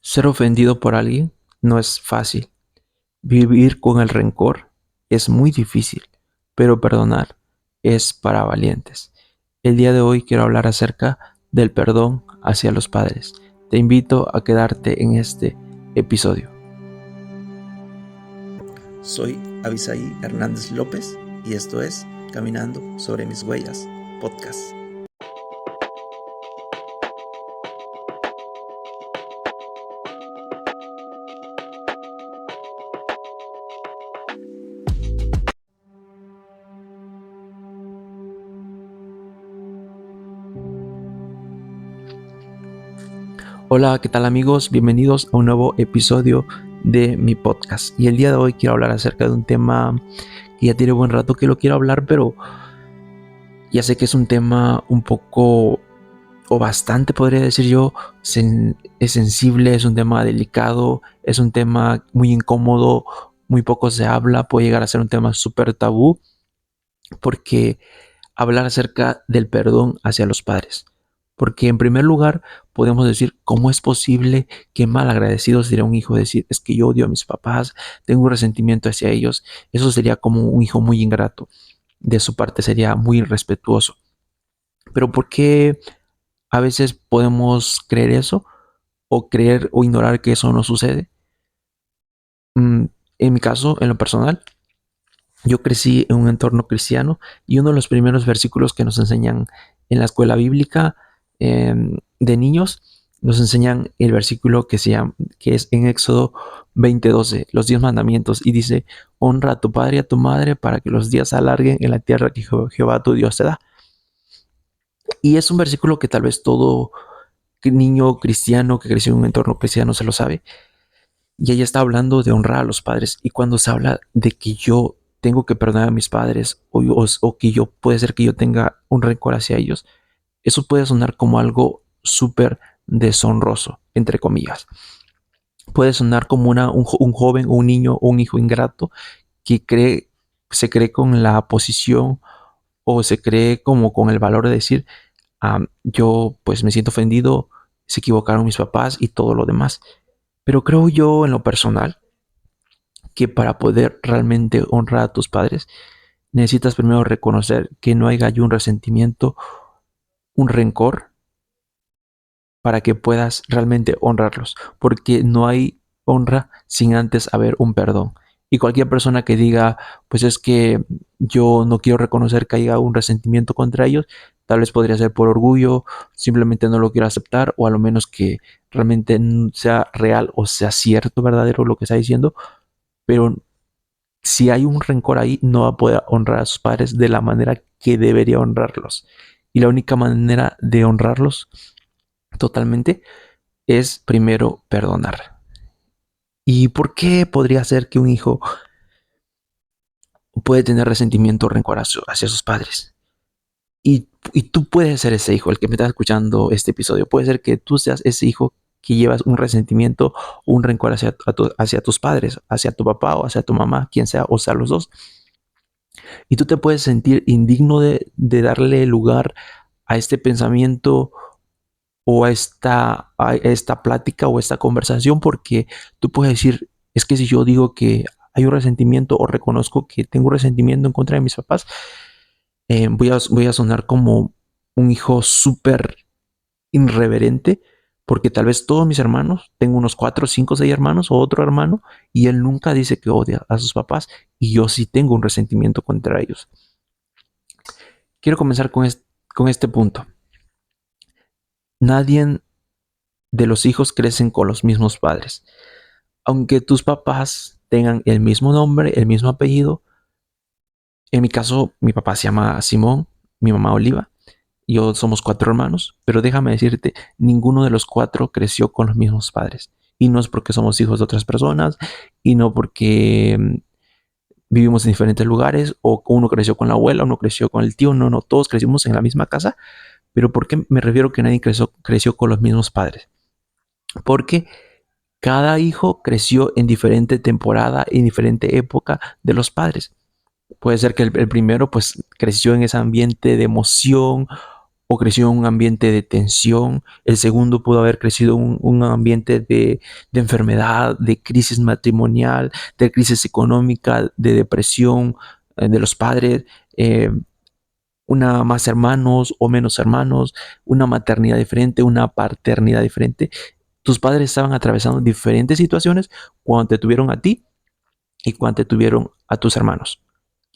Ser ofendido por alguien no es fácil. Vivir con el rencor es muy difícil, pero perdonar es para valientes. El día de hoy quiero hablar acerca del perdón hacia los padres. Te invito a quedarte en este episodio. Soy Abisaí Hernández López y esto es Caminando sobre mis huellas, podcast. Hola, ¿qué tal amigos? Bienvenidos a un nuevo episodio de mi podcast. Y el día de hoy quiero hablar acerca de un tema que ya tiene buen rato que lo quiero hablar, pero ya sé que es un tema un poco o bastante, podría decir yo, es sensible, es un tema delicado, es un tema muy incómodo, muy poco se habla, puede llegar a ser un tema súper tabú, porque hablar acerca del perdón hacia los padres. Porque en primer lugar podemos decir, ¿cómo es posible que mal agradecido sería un hijo decir, es que yo odio a mis papás, tengo un resentimiento hacia ellos? Eso sería como un hijo muy ingrato. De su parte sería muy irrespetuoso. Pero ¿por qué a veces podemos creer eso? O creer o ignorar que eso no sucede. En mi caso, en lo personal, yo crecí en un entorno cristiano y uno de los primeros versículos que nos enseñan en la escuela bíblica de niños, nos enseñan el versículo que es en Éxodo 20:12, los 10 mandamientos, y dice, honra a tu padre y a tu madre para que los días se alarguen en la tierra que Jehová tu Dios te da. Y es un versículo que tal vez todo niño cristiano que creció en un entorno cristiano se lo sabe. Y ella está hablando de honrar a los padres. Y cuando se habla de que yo tengo que perdonar a mis padres o que yo puede ser que yo tenga un rencor hacia ellos, eso puede sonar como algo súper deshonroso, entre comillas. Puede sonar como un joven o un niño o un hijo ingrato que se cree con la posición o se cree como con el valor de decir, yo pues me siento ofendido, se equivocaron mis papás y todo lo demás. Pero creo yo en lo personal que para poder realmente honrar a tus padres, necesitas primero reconocer que no haya un resentimiento, un rencor, para que puedas realmente honrarlos, porque no hay honra sin antes haber un perdón. Y cualquier persona que diga, pues es que yo no quiero reconocer que haya un resentimiento contra ellos, tal vez podría ser por orgullo, simplemente no lo quiero aceptar, o a lo menos que realmente sea real o sea cierto, verdadero lo que está diciendo, pero si hay un rencor ahí, no va a poder honrar a sus padres de la manera que debería honrarlos. Y la única manera de honrarlos totalmente es primero perdonar. ¿Y por qué podría ser que un hijo puede tener resentimiento o rencor hacia sus padres? Y tú puedes ser ese hijo, el que me está escuchando este episodio. Puede ser que tú seas ese hijo que llevas un resentimiento o un rencor hacia tus padres, hacia tu papá o hacia tu mamá, quien sea, o sea, los dos. Y tú te puedes sentir indigno de darle lugar a este pensamiento o a esta plática o a esta conversación, porque tú puedes decir, es que si yo digo que hay un resentimiento o reconozco que tengo un resentimiento en contra de mis papás, voy a sonar como un hijo súper irreverente, porque tal vez todos mis hermanos, tengo unos 4, 5, 6 hermanos o otro hermano, y él nunca dice que odia a sus papás, y yo sí tengo un resentimiento contra ellos. Quiero comenzar con este punto. Nadie de los hijos crecen con los mismos padres. Aunque tus papás tengan el mismo nombre, el mismo apellido, en mi caso, mi papá se llama Simón, mi mamá Oliva, y yo somos 4 hermanos, pero déjame decirte, ninguno de los 4 creció con los mismos padres. Y no es porque somos hijos de otras personas, y no porque vivimos en diferentes lugares, o uno creció con la abuela, uno creció con el tío, no, todos crecimos en la misma casa. Pero ¿por qué me refiero que nadie creció con los mismos padres? Porque cada hijo creció en diferente temporada, en diferente época de los padres. Puede ser que el primero pues creció en ese ambiente de emoción o creció en un ambiente de tensión. El segundo pudo haber crecido en un ambiente de enfermedad, de crisis matrimonial, de crisis económica, de depresión de los padres, una más hermanos o menos hermanos, una maternidad diferente, una paternidad diferente. Tus padres estaban atravesando diferentes situaciones cuando te tuvieron a ti y cuando te tuvieron a tus hermanos.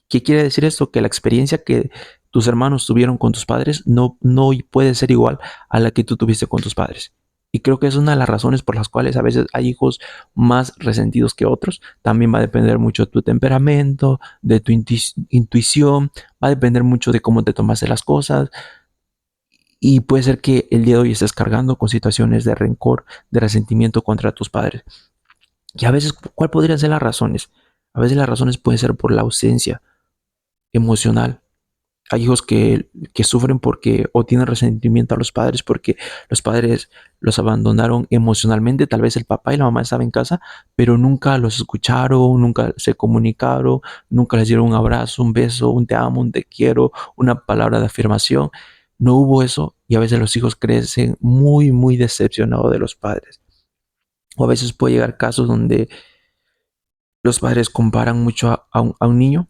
¿Qué quiere decir esto? Que la experiencia que tus hermanos tuvieron con tus padres no puede ser igual a la que tú tuviste con tus padres. Y creo que es una de las razones por las cuales a veces hay hijos más resentidos que otros. También va a depender mucho de tu temperamento, de tu intuición, va a depender mucho de cómo te tomaste las cosas. Y puede ser que el día de hoy estés cargando con situaciones de rencor, de resentimiento contra tus padres. Y a veces, ¿cuál podrían ser las razones? A veces las razones pueden ser por la ausencia emocional. Hay hijos que sufren porque o tienen resentimiento a los padres porque los padres los abandonaron emocionalmente. Tal vez el papá y la mamá estaban en casa, pero nunca los escucharon, nunca se comunicaron, nunca les dieron un abrazo, un beso, un te amo, un te quiero, una palabra de afirmación. No hubo eso y a veces los hijos crecen muy, muy decepcionados de los padres. O a veces puede llegar casos donde los padres comparan mucho a un niño,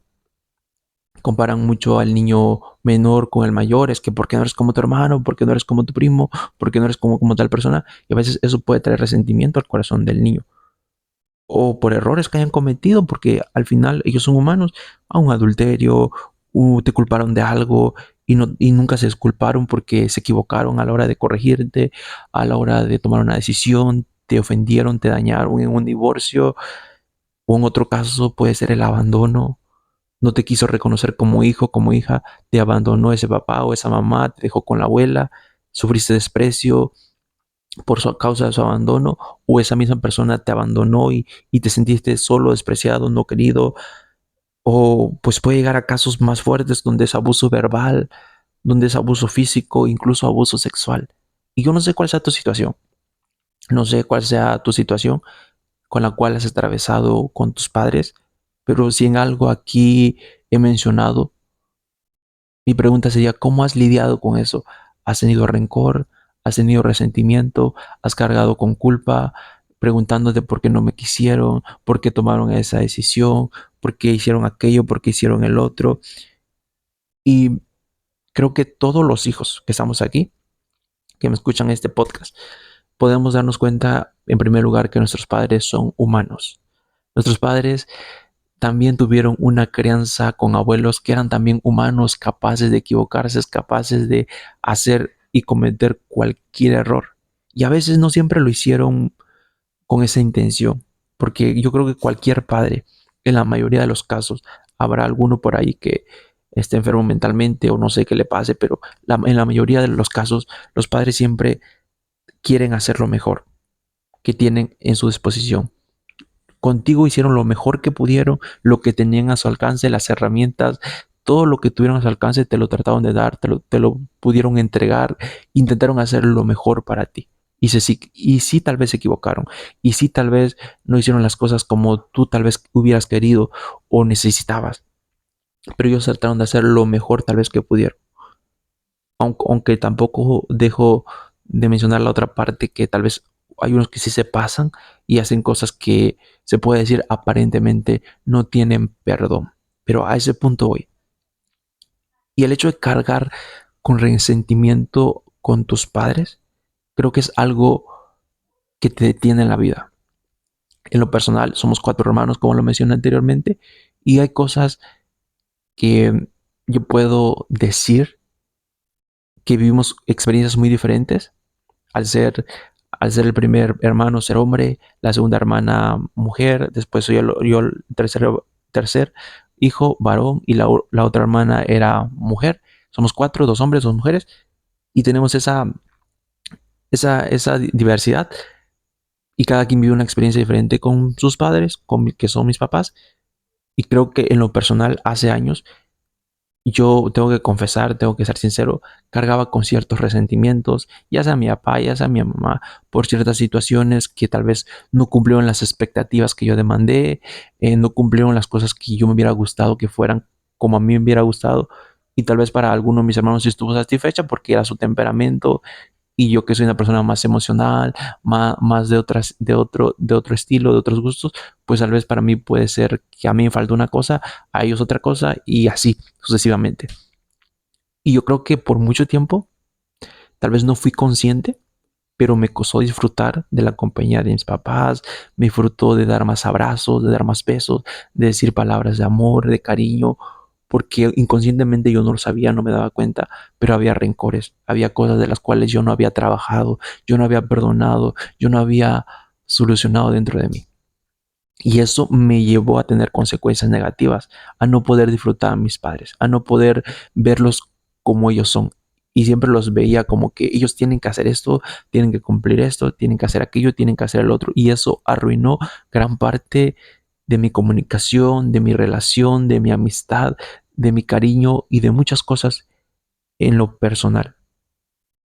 comparan mucho al niño menor con el mayor, es que ¿por qué no eres como tu hermano? ¿Por qué no eres como tu primo? ¿Por qué no eres como tal persona? Y a veces eso puede traer resentimiento al corazón del niño. O por errores que hayan cometido, porque al final ellos son humanos, a un adulterio, te culparon de algo y nunca se disculparon porque se equivocaron a la hora de corregirte, a la hora de tomar una decisión, te ofendieron, te dañaron en un divorcio, o en otro caso puede ser el abandono, no te quiso reconocer como hijo, como hija, te abandonó ese papá o esa mamá, te dejó con la abuela, sufriste desprecio por su causa de su abandono, o esa misma persona te abandonó y te sentiste solo, despreciado, no querido, o pues puede llegar a casos más fuertes donde es abuso verbal, donde es abuso físico, incluso abuso sexual. Y yo no sé cuál sea tu situación, no sé cuál sea tu situación con la cual has atravesado con tus padres, pero si en algo aquí he mencionado, mi pregunta sería, ¿cómo has lidiado con eso? ¿Has tenido rencor? ¿Has tenido resentimiento? ¿Has cargado con culpa? Preguntándote por qué no me quisieron, por qué tomaron esa decisión, por qué hicieron aquello, por qué hicieron el otro. Y creo que todos los hijos que estamos aquí, que me escuchan este podcast, podemos darnos cuenta, en primer lugar, que nuestros padres son humanos. Nuestros padres también tuvieron una crianza con abuelos que eran también humanos, capaces de equivocarse, capaces de hacer y cometer cualquier error. Y a veces no siempre lo hicieron con esa intención, porque yo creo que cualquier padre, en la mayoría de los casos, habrá alguno por ahí que esté enfermo mentalmente o no sé qué le pase, pero en la mayoría de los casos, los padres siempre quieren hacer lo mejor que tienen en su disposición. Contigo hicieron lo mejor que pudieron, lo que tenían a su alcance, las herramientas, todo lo que tuvieron a su alcance, te lo trataron de dar, te lo pudieron entregar, intentaron hacer lo mejor para ti. Y sí tal vez se equivocaron, y sí tal vez no hicieron las cosas como tú tal vez hubieras querido o necesitabas, pero ellos trataron de hacer lo mejor tal vez que pudieron. Aunque tampoco dejo de mencionar la otra parte que tal vez hay unos que sí se pasan y hacen cosas que se puede decir aparentemente no tienen perdón. Pero a ese punto voy. Y el hecho de cargar con resentimiento con tus padres, creo que es algo que te detiene en la vida. En lo personal, somos 4 hermanos, como lo mencioné anteriormente, y hay cosas que yo puedo decir que vivimos experiencias muy diferentes al ser, al ser el primer hermano ser hombre, la segunda hermana mujer, después soy yo el tercer hijo varón y la otra hermana era mujer. Somos 4, 2 hombres, 2 mujeres y tenemos esa diversidad y cada quien vive una experiencia diferente con sus padres, que son mis papás. Y creo que en lo personal, hace años, yo tengo que confesar, tengo que ser sincero, cargaba con ciertos resentimientos, ya sea a mi papá, ya sea a mi mamá, por ciertas situaciones que tal vez no cumplieron las expectativas que yo demandé, no cumplieron las cosas que yo me hubiera gustado que fueran como a mí me hubiera gustado. Y tal vez para algunos de mis hermanos sí estuvo satisfecha porque era su temperamento y yo que soy una persona más emocional, más de otro estilo, de otros gustos, pues tal vez para mí puede ser que a mí me falta una cosa, a ellos otra cosa y así sucesivamente. Y yo creo que por mucho tiempo tal vez no fui consciente, pero me costó disfrutar de la compañía de mis papás, me disfrutó de dar más abrazos, de dar más besos, de decir palabras de amor, de cariño, porque inconscientemente yo no lo sabía, no me daba cuenta, pero había rencores, había cosas de las cuales yo no había trabajado, yo no había perdonado, yo no había solucionado dentro de mí. Y eso me llevó a tener consecuencias negativas, a no poder disfrutar a mis padres, a no poder verlos como ellos son. Y siempre los veía como que ellos tienen que hacer esto, tienen que cumplir esto, tienen que hacer aquello, tienen que hacer el otro. Y eso arruinó gran parte de mi comunicación, de mi relación, de mi amistad, de mi cariño y de muchas cosas en lo personal.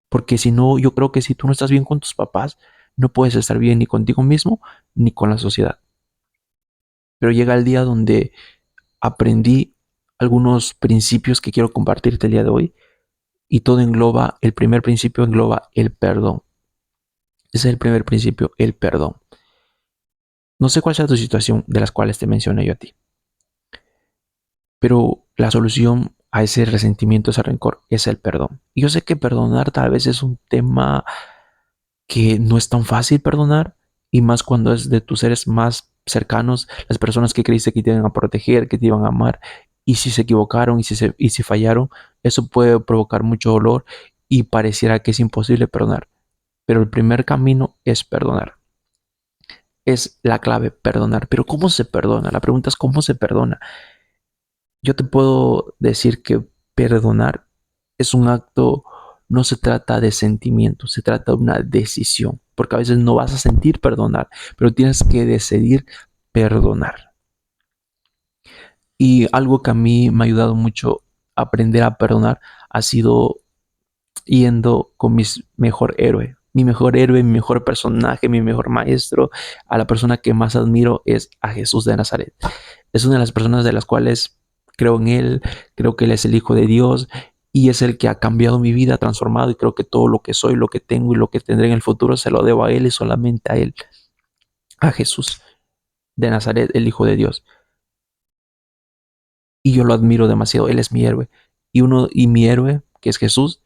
Porque si no, yo creo que si tú no estás bien con tus papás, no puedes estar bien ni contigo mismo ni con la sociedad. Pero llega el día donde aprendí algunos principios que quiero compartirte el día de hoy y todo engloba, el primer principio engloba el perdón. Ese es el primer principio, el perdón. No sé cuál sea tu situación de las cuales te mencioné yo a ti, pero la solución a ese resentimiento, ese rencor, es el perdón. Y yo sé que perdonar tal vez es un tema que no es tan fácil perdonar y más cuando es de tus seres más cercanos, las personas que creíste que te iban a proteger, que te iban a amar y si se equivocaron y si fallaron, eso puede provocar mucho dolor y pareciera que es imposible perdonar. Pero el primer camino es perdonar. Es la clave, perdonar. Pero ¿cómo se perdona? La pregunta es ¿cómo se perdona? Yo te puedo decir que perdonar es un acto, no se trata de sentimiento, se trata de una decisión, porque a veces no vas a sentir perdonar, pero tienes que decidir perdonar. Y algo que a mí me ha ayudado mucho a aprender a perdonar ha sido yendo con mi mejor héroe, mi mejor personaje, mi mejor maestro, a la persona que más admiro es a Jesús de Nazaret. Es una de las personas de las cuales creo en Él, creo que Él es el Hijo de Dios y es el que ha cambiado mi vida, transformado y creo que todo lo que soy, lo que tengo y lo que tendré en el futuro se lo debo a Él y solamente a Él, a Jesús de Nazaret, el Hijo de Dios. Y yo lo admiro demasiado, Él es mi héroe. Y mi héroe, que es Jesús,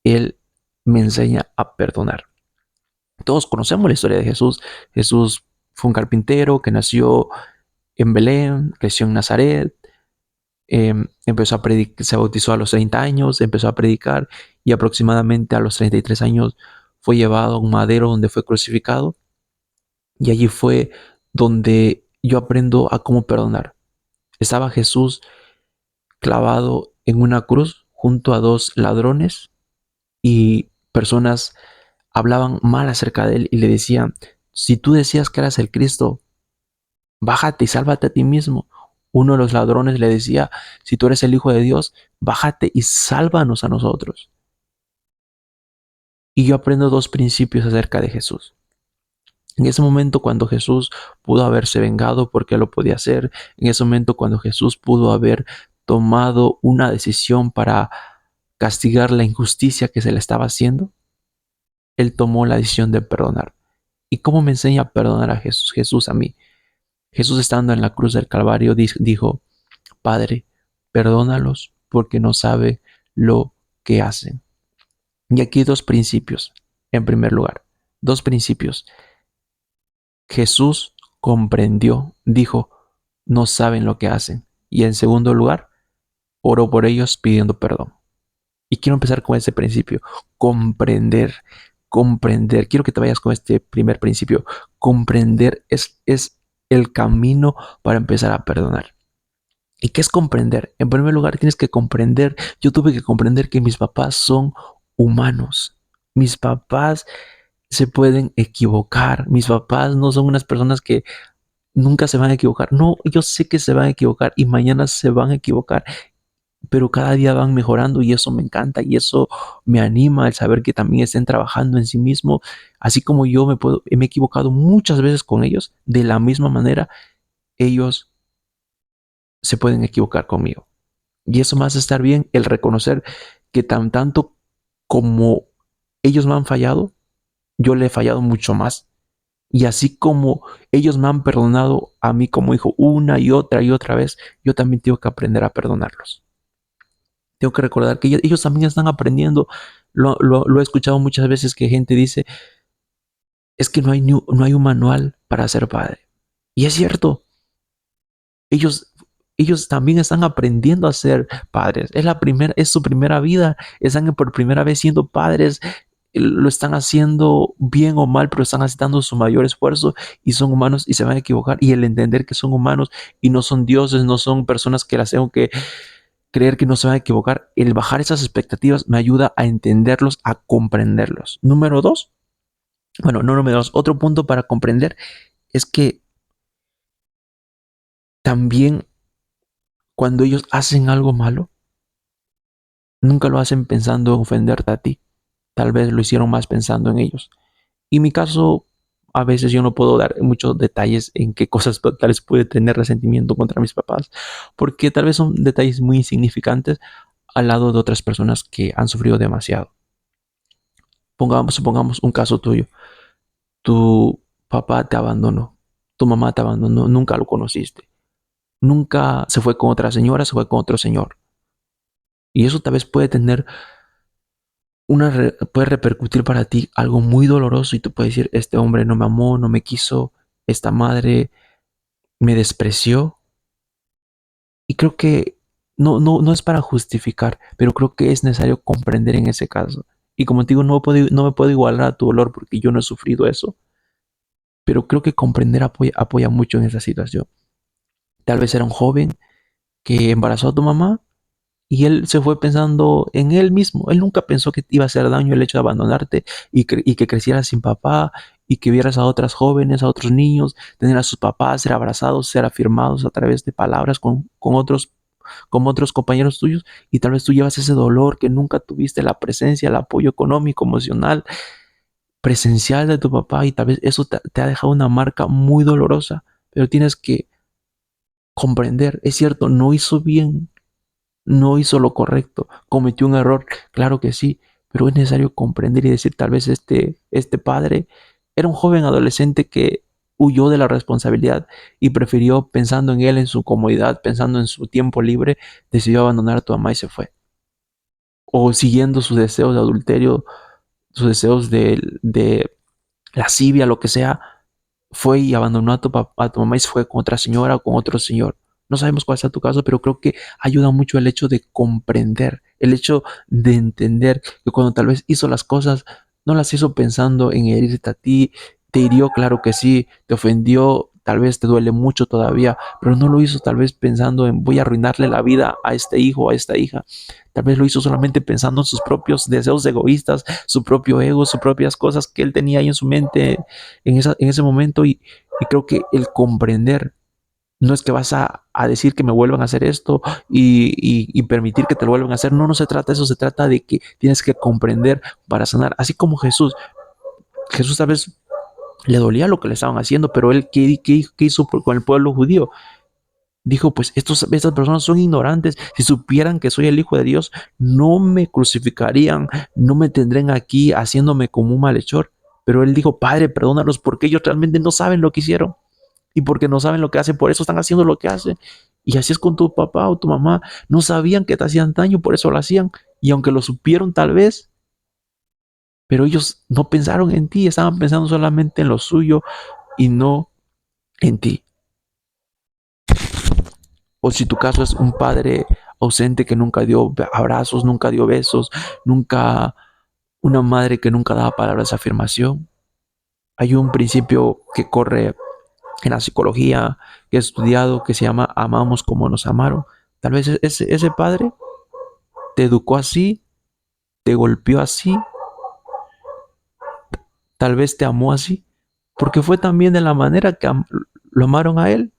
Él me enseña a perdonar. Todos conocemos la historia de Jesús. Jesús fue un carpintero que nació en Belén, creció en Nazaret, empezó a predicar, se bautizó a los 30 años, empezó a predicar y aproximadamente a los 33 años fue llevado a un madero donde fue crucificado y allí fue donde yo aprendo a cómo perdonar. Estaba Jesús clavado en una cruz junto a dos ladrones y personas hablaban mal acerca de él y le decían, si tú decías que eras el Cristo, bájate y sálvate a ti mismo. Uno de los ladrones le decía, si tú eres el Hijo de Dios, bájate y sálvanos a nosotros. Y yo aprendo dos principios acerca de Jesús. En ese momento cuando Jesús pudo haberse vengado porque lo podía hacer, en ese momento cuando Jesús pudo haber tomado una decisión para castigar la injusticia que se le estaba haciendo, Él tomó la decisión de perdonar. ¿Y cómo me enseña a perdonar a Jesús? Jesús a mí. Jesús estando en la cruz del Calvario dijo, Padre, perdónalos porque no sabe lo que hacen. Y aquí dos principios, en primer lugar, dos principios. Jesús comprendió, dijo, no saben lo que hacen. Y en segundo lugar, oró por ellos pidiendo perdón. Y quiero empezar con ese principio, comprender, comprender. Quiero que te vayas con este primer principio. Comprender es el camino para empezar a perdonar. ¿Y qué es comprender? En primer lugar, tienes que comprender, yo tuve que comprender que mis papás son humanos. Mis papás se pueden equivocar. Mis papás no son unas personas que nunca se van a equivocar. No, yo sé que se van a equivocar y mañana se van a equivocar, pero cada día van mejorando y eso me encanta y eso me anima el saber que también estén trabajando en sí mismo. Así como yo me he equivocado muchas veces con ellos, de la misma manera ellos se pueden equivocar conmigo. Y eso me hace estar bien el reconocer que tanto como ellos me han fallado, yo le he fallado mucho más. Y así como ellos me han perdonado a mí como hijo una y otra vez, yo también tengo que aprender a perdonarlos. Tengo que recordar que ellos también están aprendiendo. Lo he escuchado muchas veces que gente dice, es que no hay un manual para ser padre. Y es cierto, ellos, ellos también están aprendiendo a ser padres. Es su primera vida. Están por primera vez siendo padres. Lo están haciendo bien o mal, pero están dando su mayor esfuerzo y son humanos y se van a equivocar. Y el entender que son humanos y no son dioses, no son personas que las tengo que creer que no se van a equivocar, el bajar esas expectativas me ayuda a entenderlos, a comprenderlos. Número dos, bueno, no número dos, otro punto para comprender es que también cuando ellos hacen algo malo, nunca lo hacen pensando en ofenderte a ti. Tal vez lo hicieron más pensando en ellos. Y en mi caso, a veces yo no puedo dar muchos detalles en qué cosas tales puede tener resentimiento contra mis papás, porque tal vez son detalles muy insignificantes al lado de otras personas que han sufrido demasiado. Supongamos un caso tuyo. Tu papá te abandonó, tu mamá te abandonó, nunca lo conociste, nunca se fue con otra señora, se fue con otro señor. Y eso tal vez puede tener puede repercutir para ti algo muy doloroso y tú puedes decir, este hombre no me amó, no me quiso, esta madre me despreció. Y creo que no es para justificar, pero creo que es necesario comprender en ese caso. Y como te digo, no me puedo igualar a tu dolor porque yo no he sufrido eso, pero creo que comprender apoya mucho en esa situación. Tal vez era un joven que embarazó a tu mamá y él se fue pensando en él mismo. Él nunca pensó que te iba a hacer daño el hecho de abandonarte y que crecieras sin papá y que vieras a otras jóvenes, a otros niños, tener a sus papás, ser abrazados, ser afirmados a través de palabras con otros compañeros tuyos y tal vez tú llevas ese dolor que nunca tuviste, la presencia, el apoyo económico, emocional, presencial de tu papá y tal vez eso te ha dejado una marca muy dolorosa, pero tienes que comprender, es cierto, no hizo bien, no hizo lo correcto, cometió un error, claro que sí, pero es necesario comprender y decir, tal vez este padre era un joven adolescente que huyó de la responsabilidad y prefirió, pensando en él, en su comodidad, pensando en su tiempo libre, decidió abandonar a tu mamá y se fue. O siguiendo sus deseos de adulterio, sus deseos de lascivia, lo que sea, fue y abandonó a tu mamá y se fue con otra señora o con otro señor. No sabemos cuál sea tu caso, pero creo que ayuda mucho el hecho de comprender, el hecho de entender que cuando tal vez hizo las cosas, no las hizo pensando en herirte a ti, te hirió, claro que sí, te ofendió, tal vez te duele mucho todavía, pero no lo hizo tal vez pensando en voy a arruinarle la vida a este hijo, a esta hija. Tal vez lo hizo solamente pensando en sus propios deseos egoístas, su propio ego, sus propias cosas que él tenía ahí en su mente en ese momento y creo que el comprender no es que vas a decir que me vuelvan a hacer esto y permitir que te lo vuelvan a hacer. No, no se trata de eso, se trata de que tienes que comprender para sanar. Así como Jesús tal vez le dolía lo que le estaban haciendo, pero él, ¿qué hizo con el pueblo judío? Dijo, pues estas personas son ignorantes. Si supieran que soy el Hijo de Dios, no me crucificarían, no me tendrían aquí haciéndome como un malhechor. Pero él dijo, Padre, perdónalos porque ellos realmente no saben lo que hicieron. Y porque no saben lo que hacen, por eso están haciendo lo que hacen. Y así es con tu papá o tu mamá. No sabían que te hacían daño, por eso lo hacían. Y aunque lo supieron tal vez, pero ellos no pensaron en ti, estaban pensando solamente en lo suyo y no en ti. O si tu caso es un padre ausente que nunca dio abrazos, nunca dio besos, nunca, una madre que nunca daba palabras de afirmación. Hay un principio que corre en la psicología que he estudiado que se llama amamos como nos amaron. Tal vez ese padre te educó así, te golpeó así, tal vez te amó así, porque fue también de la manera que lo amaron a él,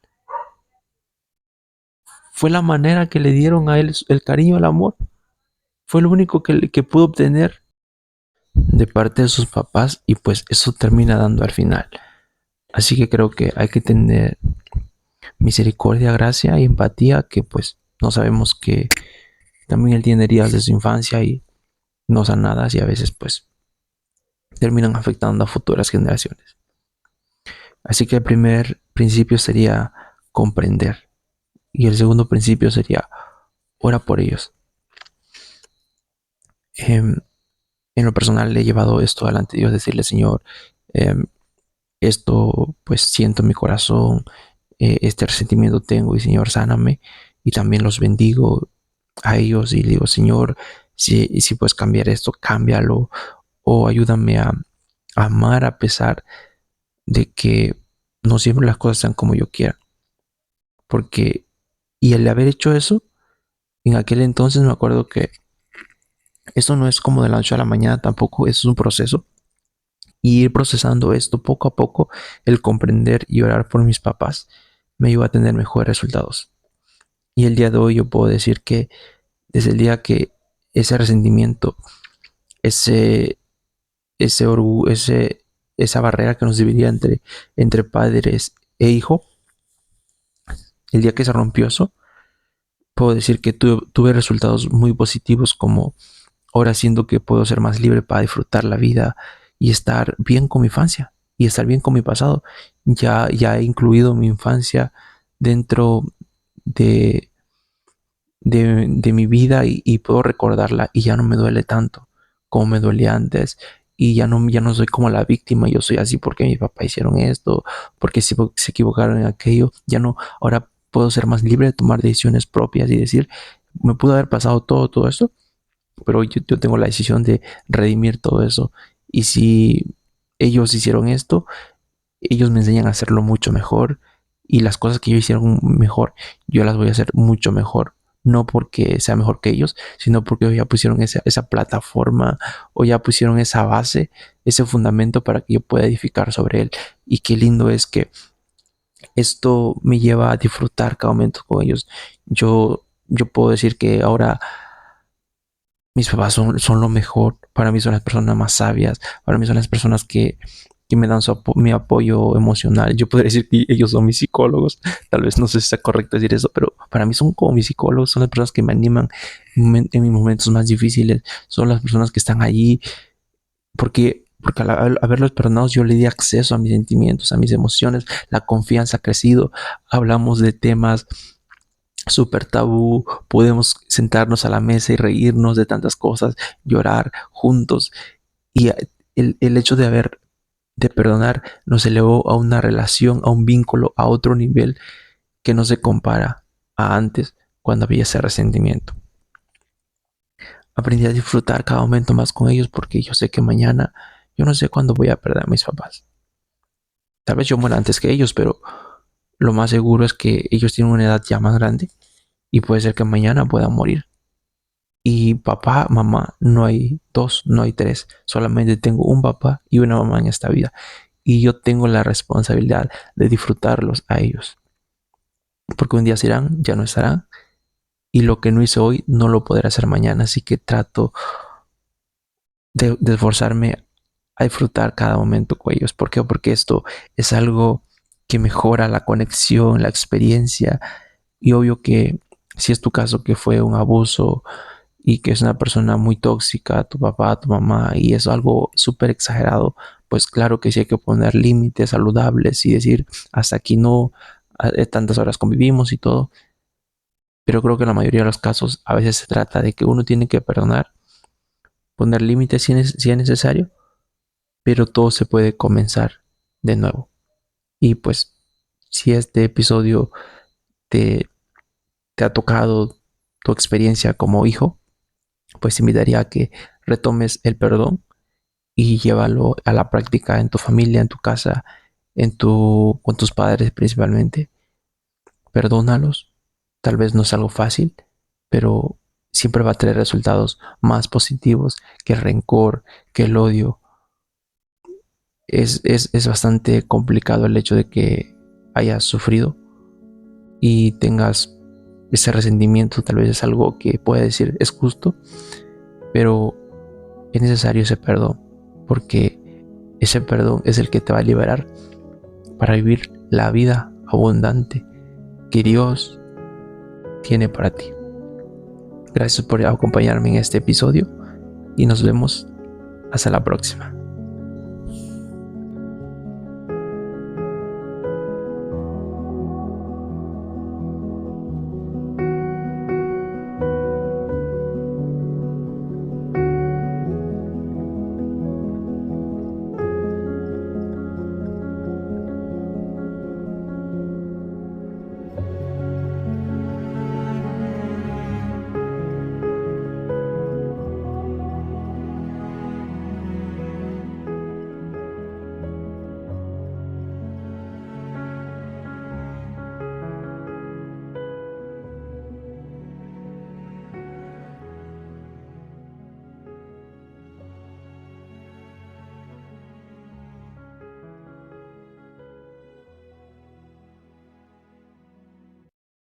fue la manera que le dieron a él el cariño, el amor, fue lo único que pudo obtener de parte de sus papás y pues eso termina dando al final. Así que creo que hay que tener misericordia, gracia y empatía que pues no sabemos También él tiene heridas de su infancia y no sanadas y a veces pues terminan afectando a futuras generaciones. Así que el primer principio sería comprender y el segundo principio sería ora por ellos. Em, en lo personal he llevado esto delante de Dios, decirle, Señor, em, esto pues siento en mi corazón, este resentimiento tengo y Señor, sáname. Y también los bendigo a ellos y digo, Señor, si puedes cambiar esto, cámbialo o ayúdame a amar a pesar de que no siempre las cosas sean como yo quiera. Porque, y el haber hecho eso, en aquel entonces me acuerdo que esto no es como de la noche a la mañana tampoco, es un proceso. Y ir procesando esto poco a poco, el comprender y orar por mis papás, me ayudó a tener mejores resultados. Y el día de hoy yo puedo decir que desde el día que ese resentimiento, ese, ese orgullo, esa barrera que nos dividía entre padres e hijo, el día que se rompió eso, puedo decir que tuve resultados muy positivos como ahora siento que puedo ser más libre para disfrutar la vida y estar bien con mi infancia y estar bien con mi pasado. Ya he incluido mi infancia dentro de, de mi vida y puedo recordarla y ya no me duele tanto como me dolía antes. Y ya no soy como la víctima, yo soy así porque mis papás hicieron esto, porque se equivocaron en aquello. Ya no, ahora puedo ser más libre de tomar decisiones propias y decir, me pudo haber pasado todo eso, pero yo tengo la decisión de redimir todo eso. Y si ellos hicieron esto, ellos me enseñan a hacerlo mucho mejor y las cosas que ellos hicieron mejor, yo las voy a hacer mucho mejor. No porque sea mejor que ellos, sino porque ellos ya pusieron esa plataforma o ya pusieron esa base, ese fundamento para que yo pueda edificar sobre él. Y qué lindo es que esto me lleva a disfrutar cada momento con ellos. Yo puedo decir que ahora mis papás son lo mejor, para mí son las personas más sabias, para mí son las personas que me dan mi apoyo emocional. Yo podría decir que ellos son mis psicólogos, tal vez no sé si sea correcto decir eso, pero para mí son como mis psicólogos, son las personas que me animan en mis momentos más difíciles, son las personas que están allí, porque al haberlos perdonados yo le di acceso a mis sentimientos, a mis emociones, la confianza ha crecido, hablamos de temas súper tabú, podemos sentarnos a la mesa y reírnos de tantas cosas, llorar juntos. Y el hecho de perdonar nos elevó a una relación, a un vínculo, a otro nivel que no se compara a antes cuando había ese resentimiento. Aprendí a disfrutar cada momento más con ellos porque yo sé que mañana, yo no sé cuándo voy a perder a mis papás. Tal vez yo muera antes que ellos, pero lo más seguro es que ellos tienen una edad ya más grande y puede ser que mañana puedan morir. Y papá, mamá, no hay dos, no hay tres. Solamente tengo un papá y una mamá en esta vida. Y yo tengo la responsabilidad de disfrutarlos a ellos. Porque un día se irán, ya no estarán. Y lo que no hice hoy no lo podré hacer mañana. Así que trato de esforzarme a disfrutar cada momento con ellos. ¿Por qué? Porque esto es algo que mejora la conexión, la experiencia. Y obvio que si es tu caso que fue un abuso y que es una persona muy tóxica, tu papá, tu mamá, y es algo súper exagerado, pues claro que sí hay que poner límites saludables y decir, hasta aquí no, tantas horas convivimos y todo, pero creo que en la mayoría de los casos a veces se trata de que uno tiene que perdonar, poner límites si es necesario, pero todo se puede comenzar de nuevo. Y pues si este episodio te, te ha tocado tu experiencia como hijo, pues te invitaría a que retomes el perdón y llévalo a la práctica en tu familia, en tu casa, con tus padres principalmente. Perdónalos. Tal vez no es algo fácil, pero siempre va a tener resultados más positivos que el rencor, que el odio. Es bastante complicado el hecho de que hayas sufrido y tengas ese resentimiento. Tal vez es algo que puede decir es justo, pero es necesario ese perdón, porque ese perdón es el que te va a liberar para vivir la vida abundante que Dios tiene para ti. Gracias por acompañarme en este episodio y nos vemos hasta la próxima.